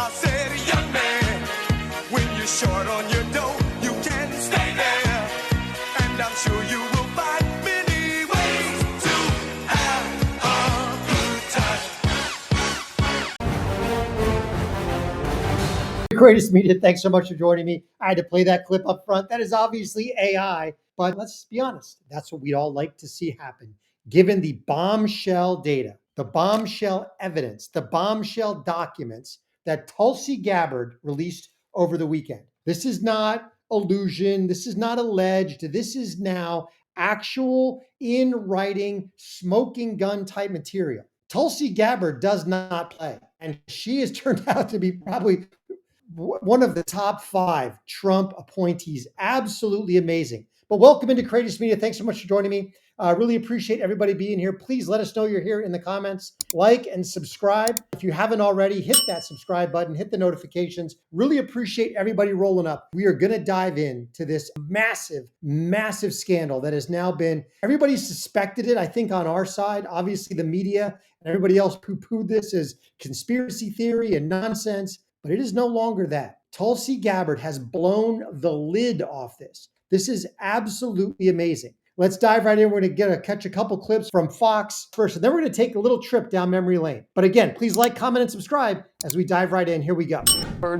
I said, young man, when you're short on your dough, you can stay there. And I'm sure you will find many ways to have a good time. Greatest Media, thanks so much for joining me. I had to play that clip up front. That is obviously AI, but let's be honest. That's what we'd all like to see happen, given the bombshell data, the bombshell evidence, the bombshell documents that Tulsi Gabbard released over the weekend. This is not illusion. This is not alleged. This is now actual in writing, smoking gun type material. Tulsi Gabbard does not play, and she has turned out to be probably one of the top 5 Trump appointees. Absolutely amazing. But welcome into Courageous Media. Thanks so much for joining me. I really appreciate everybody being here. Please let us know you're here in the comments. Like and subscribe. If you haven't already, hit that subscribe button, hit the notifications. Really appreciate everybody rolling up. We are going to dive into this massive, massive scandal that has now been, everybody suspected it, I think, on our side. Obviously, the media and everybody else poo-pooed this as conspiracy theory and nonsense. But it is no longer that. Tulsi Gabbard has blown the lid off this. This is absolutely amazing. Let's dive right in. We're going to catch a couple clips from Fox first, and then we're going to take a little trip down memory lane. But again, please like, comment, and subscribe as we dive right in. Here we go.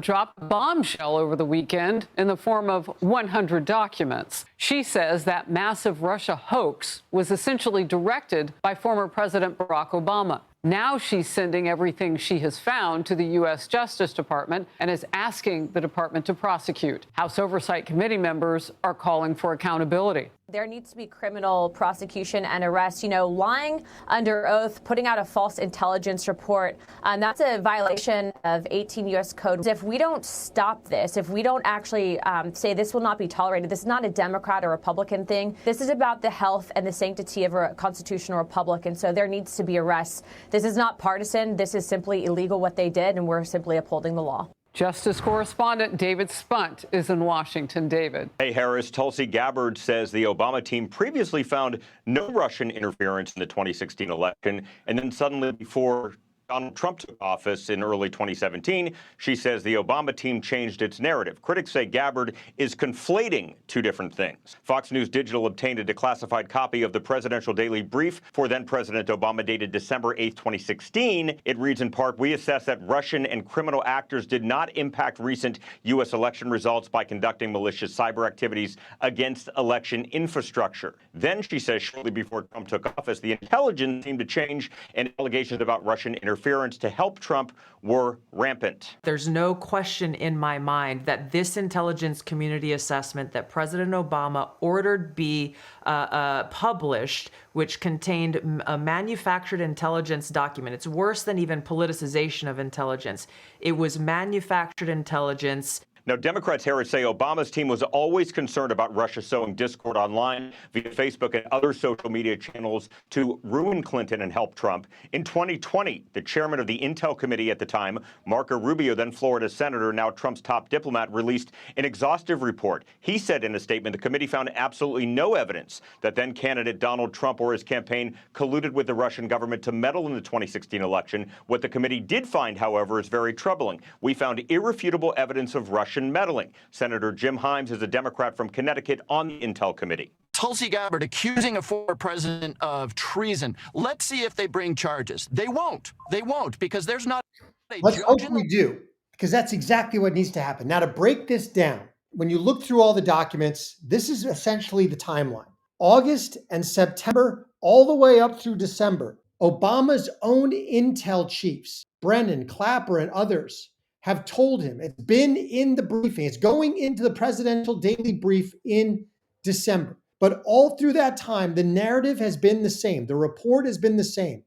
Dropped a bombshell over the weekend in the form of 100 documents. She says that massive Russia hoax was essentially directed by former President Barack Obama. Now she's sending everything she has found to the U.S. Justice Department and is asking the department to prosecute. House Oversight Committee members are calling for accountability. There needs to be criminal prosecution and arrest. You know, lying under oath, putting out a false intelligence report, that's a violation of 18 U.S. Code. If we don't stop this, if we don't actually say this will not be tolerated, this is not a Democrat or Republican thing. This is about the health and the sanctity of a constitutional republic, and so there needs to be arrests. This is not partisan. This is simply illegal what they did, and we're simply upholding the law. Justice correspondent David Spunt is in Washington. David. Hey, Harris. Tulsi Gabbard says the Obama team previously found no Russian interference in the 2016 election, and then suddenly, before Donald Trump took office in early 2017, she says the Obama team changed its narrative. Critics say Gabbard is conflating two different things. Fox News Digital obtained a declassified copy of the presidential daily brief for then-President Obama dated December 8, 2016. It reads in part, "We assess that Russian and criminal actors did not impact recent U.S. election results by conducting malicious cyber activities against election infrastructure." Then she says shortly before Trump took office, the intelligence seemed to change and allegations about Russian interference to help Trump were rampant. There's no question in my mind that this intelligence community assessment that President Obama ordered be published, which contained a manufactured intelligence document. It's worse than even politicization of intelligence. It was manufactured intelligence. Now, Democrats, Harris, say Obama's team was always concerned about Russia sowing discord online via Facebook and other social media channels to ruin Clinton and help Trump. In 2020, the chairman of the Intel Committee at the time, Marco Rubio, then Florida senator, now Trump's top diplomat, released an exhaustive report. He said in a statement the committee found absolutely no evidence that then candidate Donald Trump or his campaign colluded with the Russian government to meddle in the 2016 election. What the committee did find, however, is very troubling. We found irrefutable evidence of Russian meddling. Senator Jim Himes is a Democrat from Connecticut on the Intel Committee. Tulsi Gabbard accusing a former president of treason. Let's see if they bring charges. They won't. They won't, because there's not a Let's judge hope in we do, because that's exactly what needs to happen. Now, to break this down, when you look through all the documents, this is essentially the timeline. August and September, all the way up through December, Obama's own Intel chiefs, Brennan, Clapper, and others, have told him, it's been in the briefing, it's going into the presidential daily brief in December. But all through that time, the narrative has been the same. The report has been the same.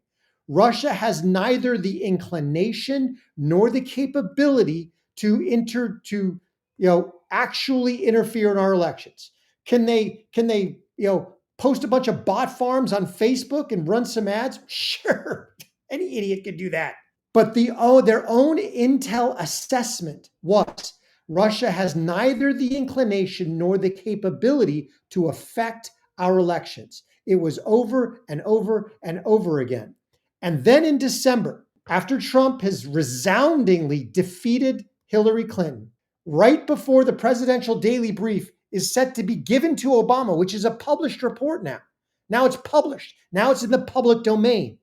Russia has neither the inclination nor the capability to actually interfere in our elections. Can they post a bunch of bot farms on Facebook and run some ads? Sure, any idiot could do that. But their own intel assessment was Russia has neither the inclination nor the capability to affect our elections. It was over and over and over again. And then in December, after Trump has resoundingly defeated Hillary Clinton, right before the presidential daily brief is set to be given to Obama, which is a published report now. Now it's published. Now it's in the public domain.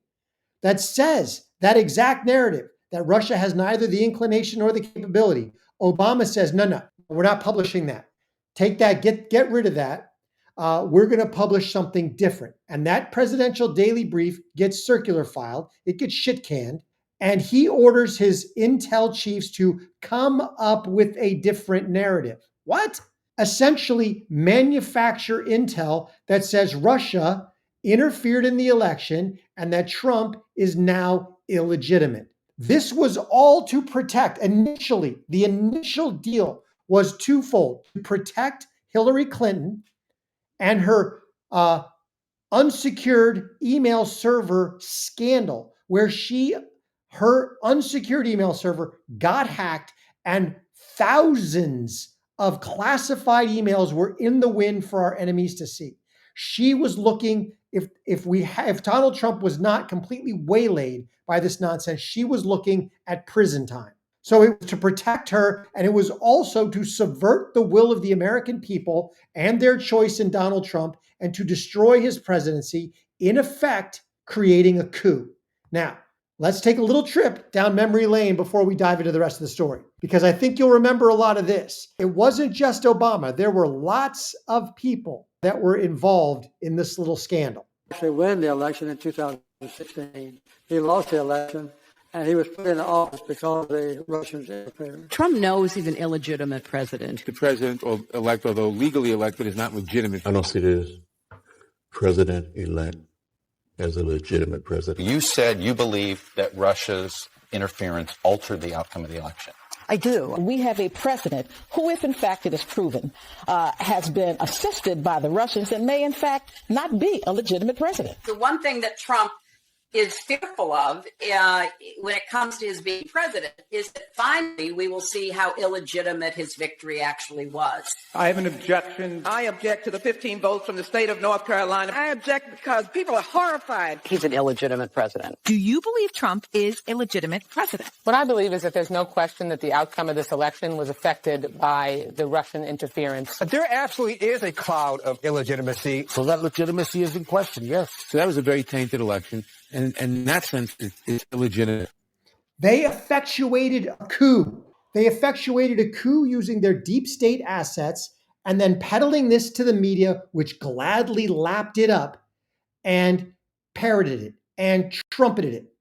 That says that exact narrative that Russia has neither the inclination nor the capability. Obama says, no, we're not publishing that. Take that, get rid of that. We're going to publish something different. And that presidential daily brief gets circular filed. It gets shit canned. And he orders his intel chiefs to come up with a different narrative. What? Essentially manufacture intel that says Russia interfered in the election and that Trump is now illegitimate. This was all to protect. Initially, the initial deal was twofold: to protect Hillary Clinton and her unsecured email server scandal, where her unsecured email server got hacked and thousands of classified emails were in the wind for our enemies to see. She was looking, if Donald Trump was not completely waylaid by this nonsense, she was looking at prison time. So it was to protect her, and it was also to subvert the will of the American people and their choice in Donald Trump and to destroy his presidency, in effect, creating a coup. Now, let's take a little trip down memory lane before we dive into the rest of the story, because I think you'll remember a lot of this. It wasn't just Obama. There were lots of people that were involved in this little scandal. Actually win the election in 2016. He lost the election, and he was put in office because the Russians interfered. Trump knows he's an illegitimate president. The president-elect, although legally elected, is not legitimate. I don't see this president-elect as a legitimate president. You said you believe that Russia's interference altered the outcome of the election. I do. We have a president who, if in fact it is proven, has been assisted by the Russians and may in fact not be a legitimate president. The one thing that Trump is fearful of when it comes to his being president is that finally we will see how illegitimate his victory actually was. I have an objection. I object to the 15 votes from the state of North Carolina. I object because people are horrified. He's an illegitimate president. Do you believe Trump is a legitimate president? What I believe is that there's no question that the outcome of this election was affected by the Russian interference. There absolutely is a cloud of illegitimacy. So that legitimacy is in question, yes. So that was a very tainted election. And in that sense, it's illegitimate. They effectuated a coup. They effectuated a coup using their deep state assets and then peddling this to the media, which gladly lapped it up and parroted it and trumpeted it.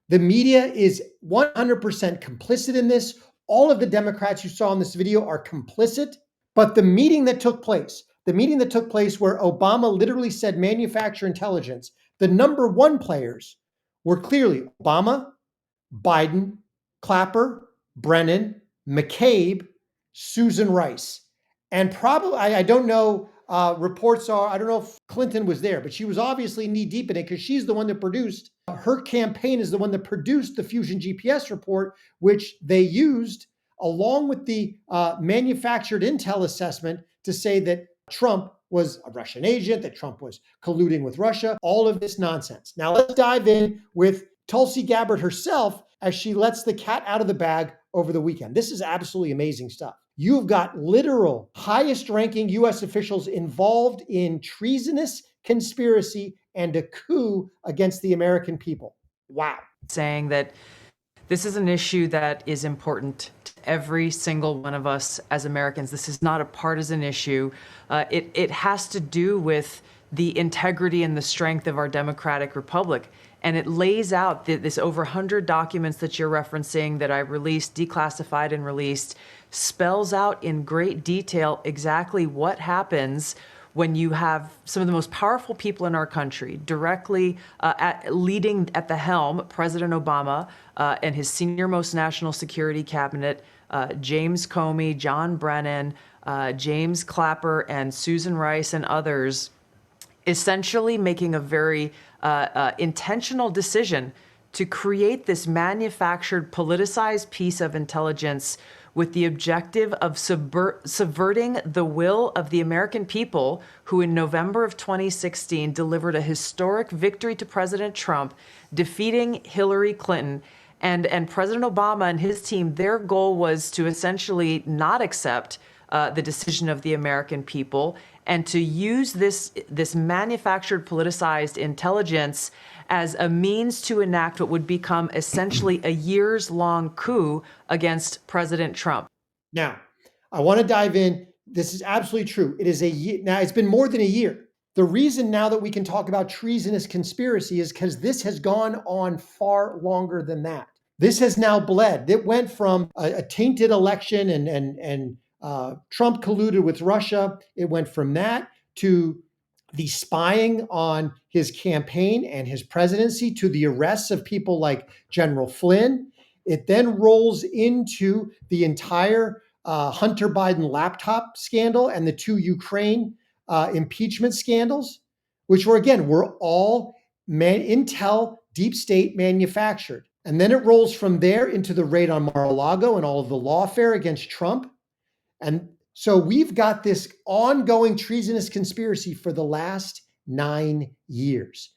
The media is 100% complicit in this. All of the Democrats you saw in this video are complicit. But the meeting that took place where Obama literally said manufacture intelligence, the number one players were clearly Obama, Biden, Clapper, Brennan, McCabe, Susan Rice. And probably, I don't know, reports are, I don't know if Clinton was there, but she was obviously knee deep in it because she's the one that produced, her campaign is the one that produced the Fusion GPS report, which they used along with the manufactured intel assessment to say that Trump was a Russian agent, that Trump was colluding with Russia, all of this nonsense. Now let's dive in with Tulsi Gabbard herself as she lets the cat out of the bag over the weekend. This is absolutely amazing stuff. You've got literal highest ranking U.S. officials involved in treasonous conspiracy and a coup against the American people. Wow. Saying that this is an issue that is important to every single one of us as Americans. This is not a partisan issue. It has to do with the integrity and the strength of our democratic republic. And it lays out this over 100 documents that you're referencing that I released, declassified and released, spells out in great detail exactly what happens when you have some of the most powerful people in our country directly leading at the helm, President Obama and his senior-most national security cabinet, James Comey, John Brennan, James Clapper, and Susan Rice and others, essentially making a very intentional decision to create this manufactured, politicized piece of intelligence with the objective of subverting the will of the American people who in November of 2016 delivered a historic victory to President Trump, defeating Hillary Clinton, And President Obama and his team, their goal was to essentially not accept the decision of the American people and to use this manufactured, politicized intelligence as a means to enact what would become essentially a years-long coup against President Trump. Now, I want to dive in. This is absolutely true. It is a year. Now, it's been more than a year. The reason now that we can talk about treasonous conspiracy is because this has gone on far longer than that. This has now bled. It went from a tainted election and Trump colluded with Russia. It went from that to the spying on his campaign and his presidency to the arrests of people like General Flynn. It then rolls into the entire Hunter Biden laptop scandal and the 2 Ukraine impeachment scandals, which were all intel deep state manufactured. And then it rolls from there into the raid on Mar-a-Lago and all of the lawfare against Trump. And so we've got this ongoing treasonous conspiracy for the last 9 years.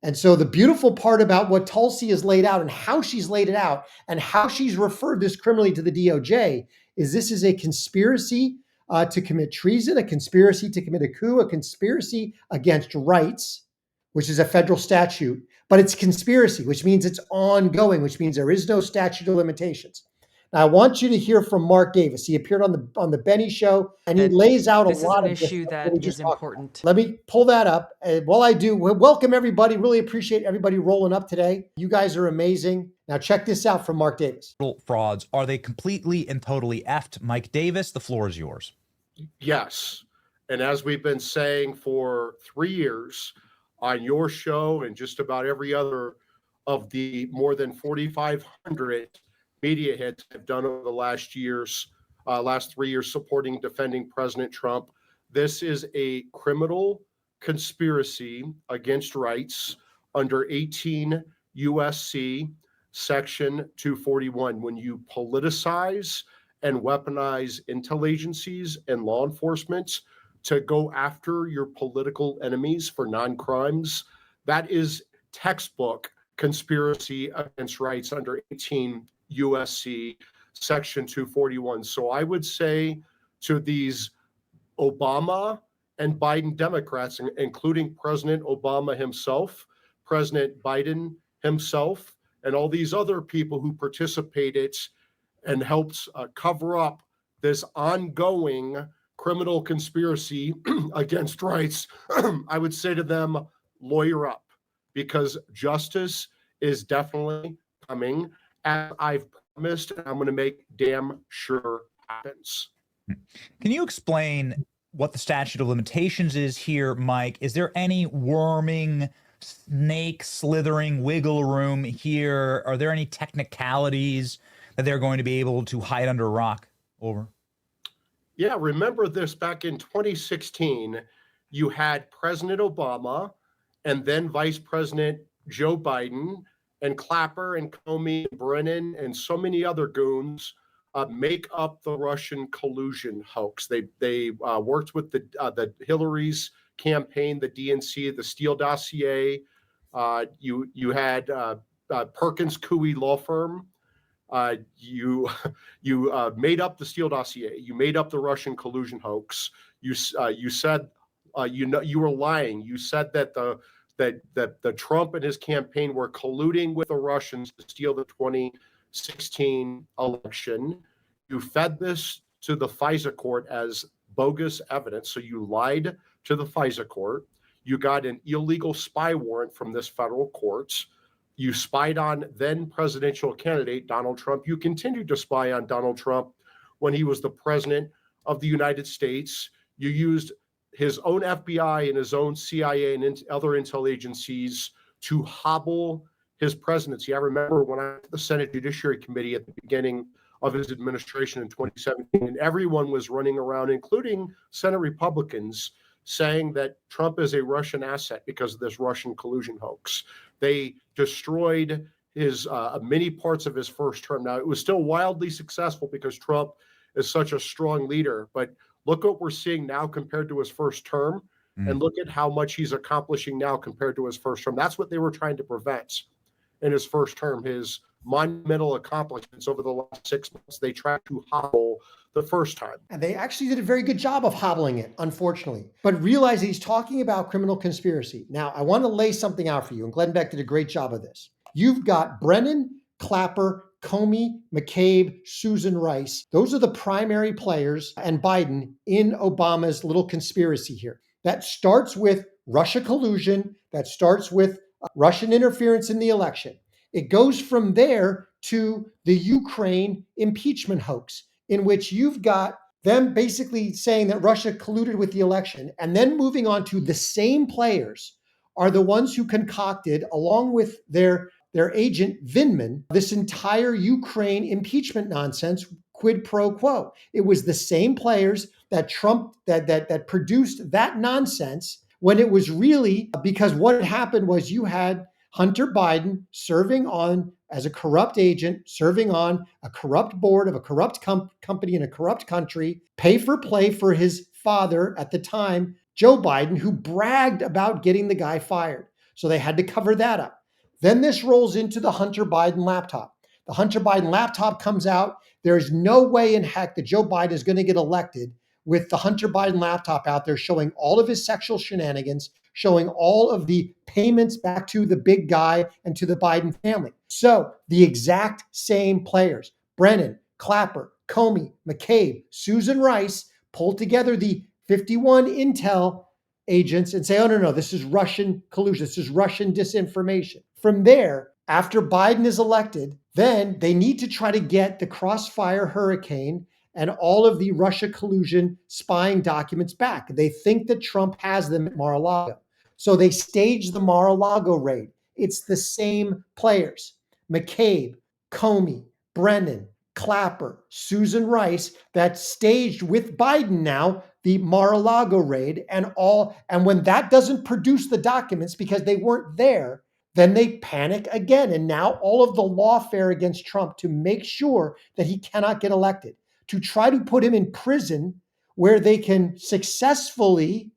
And so the beautiful part about what Tulsi has laid out and how she's laid it out and how she's referred this criminally to the DOJ is this is a conspiracy to commit treason, a conspiracy to commit a coup, a conspiracy against rights, which is a federal statute, but it's conspiracy, which means it's ongoing, which means there is no statute of limitations. Now, I want you to hear from Mark Davis. He appeared on the Benny Show, and he lays out a lot of this is an issue that is important. Let me pull that up. While I do, welcome everybody. Really appreciate everybody rolling up today. You guys are amazing. Now, check this out from Mark Davis. Frauds, are they completely and totally effed? Mike Davis, the floor is yours. Yes. And as we've been saying for 3 years on your show and just about every other of the more than 4,500 media hits have done over the last 3 years supporting, defending President Trump. This is a criminal conspiracy against rights under 18 USC Section 241. When you politicize and weaponize intel agencies and law enforcement to go after your political enemies for non-crimes, that is textbook conspiracy against rights under 18 USC Section 241. So I would say to these Obama and Biden Democrats, including President Obama himself, President Biden himself, and all these other people who participated and helped cover up this ongoing criminal conspiracy against rights, I would say to them, lawyer up, because justice is definitely coming, as I've promised, and I'm going to make damn sure happens. Can you explain what the statute of limitations is here, Mike? Is there any worming, snake slithering wiggle room here? Are there any technicalities that they're going to be able to hide under a rock? Over. Yeah, remember this back in 2016, you had President Obama and then Vice President Joe Biden and Clapper and Comey and Brennan and so many other goons make up the Russian collusion hoax. They worked with the Hillary's campaign, the DNC, the Steele dossier. You had Perkins Coie law firm. You made up the Steele dossier. You made up the Russian collusion hoax. You said you were lying. You said that the Trump and his campaign were colluding with the Russians to steal the 2016 election. You fed this to the FISA court as bogus evidence. So you lied to the FISA court. You got an illegal spy warrant from this federal court. You spied on then presidential candidate Donald Trump. You continued to spy on Donald Trump when he was the president of the United States. You used his own FBI and his own CIA and other intel agencies to hobble his presidency. I remember when I was at the Senate Judiciary Committee at the beginning of his administration in 2017, and everyone was running around, including Senate Republicans, saying that Trump is a Russian asset because of this Russian collusion hoax. They destroyed his many parts of his first term. Now, it was still wildly successful because Trump is such a strong leader, but look what we're seeing now compared to his first term, and look at how much he's accomplishing now compared to his first term. That's what they were trying to prevent in his first term, his monumental accomplishments over the last 6 months they tried to hobble the first time. And they actually did a very good job of hobbling it, unfortunately. But realize he's talking about criminal conspiracy. Now, I want to lay something out for you, and Glenn Beck did a great job of this. You've got Brennan, Clapper, Comey, McCabe, Susan Rice. Those are the primary players, and Biden in Obama's little conspiracy here. That starts with Russia collusion, that starts with Russian interference in the election. It goes from there to the Ukraine impeachment hoax, in which you've got them basically saying that Russia colluded with the election, and then moving on to the same players are the ones who concocted, along with their agent Vindman, this entire Ukraine impeachment nonsense, quid pro quo. It was the same players that that produced that nonsense, when it was really because what had happened was you had Hunter Biden serving on as a corrupt agent, serving on a corrupt board of a corrupt company in a corrupt country, pay for play for his father at the time, Joe Biden, who bragged about getting the guy fired. So they had to cover that up. Then this rolls into the Hunter Biden laptop. The Hunter Biden laptop comes out. There's no way in heck that Joe Biden is going to get elected with the Hunter Biden laptop out there showing all of his sexual shenanigans, showing all of the payments back to the big guy and to the Biden family. So the exact same players, Brennan, Clapper, Comey, McCabe, Susan Rice, pulled together the 51 intel agents and say, oh, no, this is Russian collusion. This is Russian disinformation. From there, after Biden is elected, then they need to try to get the Crossfire Hurricane and all of the Russia collusion spying documents back. They think that Trump has them at Mar-a-Lago. So they stage the Mar-a-Lago raid. It's the same players, McCabe, Comey, Brennan, Clapper, Susan Rice, that staged with Biden now the Mar-a-Lago raid and when that doesn't produce the documents because they weren't there, then they panic again. And now all of the lawfare against Trump to make sure that he cannot get elected, to try to put him in prison where they can successfully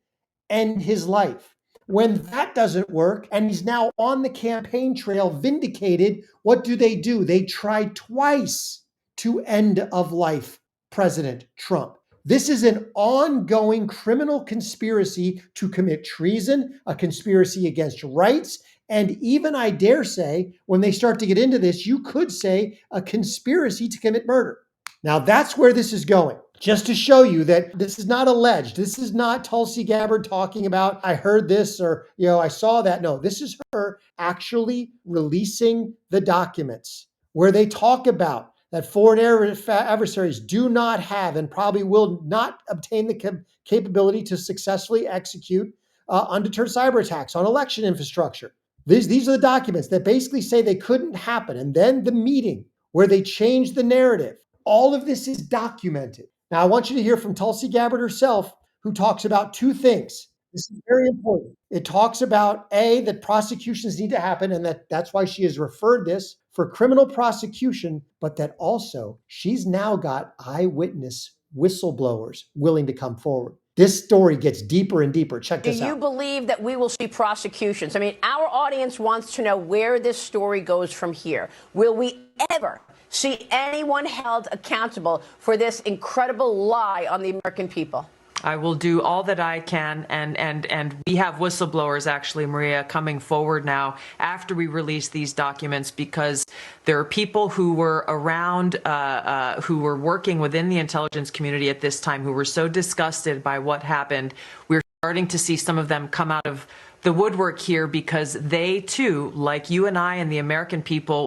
end his life. When that doesn't work and he's now on the campaign trail vindicated, what do? They try twice to end of life President Trump. This is an ongoing criminal conspiracy to commit treason, a conspiracy against rights, and even, I dare say, when they start to get into this, you could say a conspiracy to commit murder. Now, that's where this is going. Just to show you that this is not alleged. This is not Tulsi Gabbard talking about, I heard this or, I saw that. No, this is her actually releasing the documents where they talk about that foreign adversaries do not have and probably will not obtain the capability to successfully execute undeterred cyber attacks on election infrastructure. These are the documents that basically say they couldn't happen. And then the meeting where they changed the narrative. All of this is documented. Now, I want you to hear from Tulsi Gabbard herself, who talks about two things. This is very important. It talks about, A, that prosecutions need to happen, and that's why she has referred this for criminal prosecution, but that also she's now got eyewitness whistleblowers willing to come forward. This story gets deeper and deeper. Check this out. Do you believe that we will see prosecutions? I mean, our audience wants to know where this story goes from here. Will we ever see anyone held accountable for this incredible lie on the American people? I will do all that I can, and we have whistleblowers, actually, Maria, coming forward now after we release these documents, because there are people who were around, who were working within the intelligence community at this time, who were so disgusted by what happened. We're starting to see some of them come out of the woodwork here because they, too, like you and I and the American people,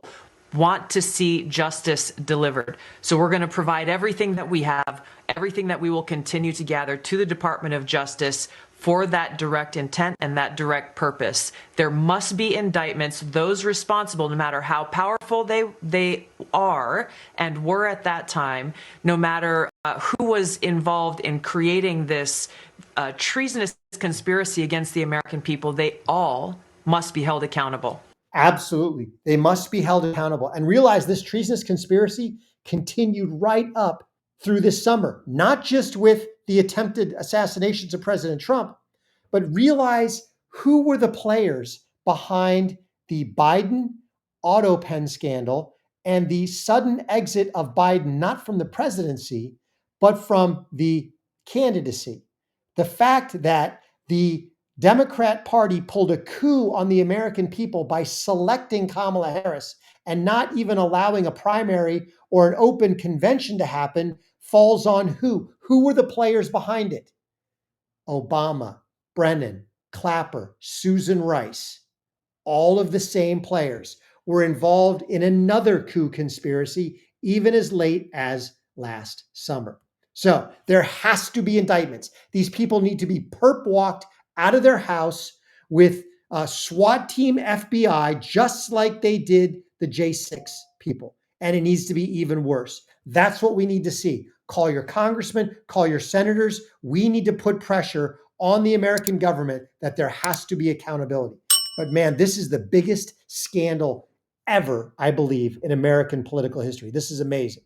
want to see justice delivered. So we're going to provide everything that we have, everything that we will continue to gather to the Department of Justice for that direct intent and that direct purpose. There must be indictments, those responsible, no matter how powerful they are and were at that time, no matter who was involved in creating this treasonous conspiracy against the American people, they all must be held accountable. Absolutely. They must be held accountable. And realize this treasonous conspiracy continued right up through this summer, not just with the attempted assassinations of President Trump, but realize who were the players behind the Biden auto pen scandal and the sudden exit of Biden, not from the presidency, but from the candidacy. The fact that the Democrat Party pulled a coup on the American people by selecting Kamala Harris and not even allowing a primary or an open convention to happen falls on who? Who were the players behind it? Obama, Brennan, Clapper, Susan Rice, all of the same players were involved in another coup conspiracy even as late as last summer. So there has to be indictments. These people need to be perp walked out of their house with a SWAT team FBI, just like they did the J6 people. And it needs to be even worse. That's what we need to see. Call your congressmen, call your senators. We need to put pressure on the American government that there has to be accountability. But man, this is the biggest scandal ever, I believe, in American political history. This is amazing.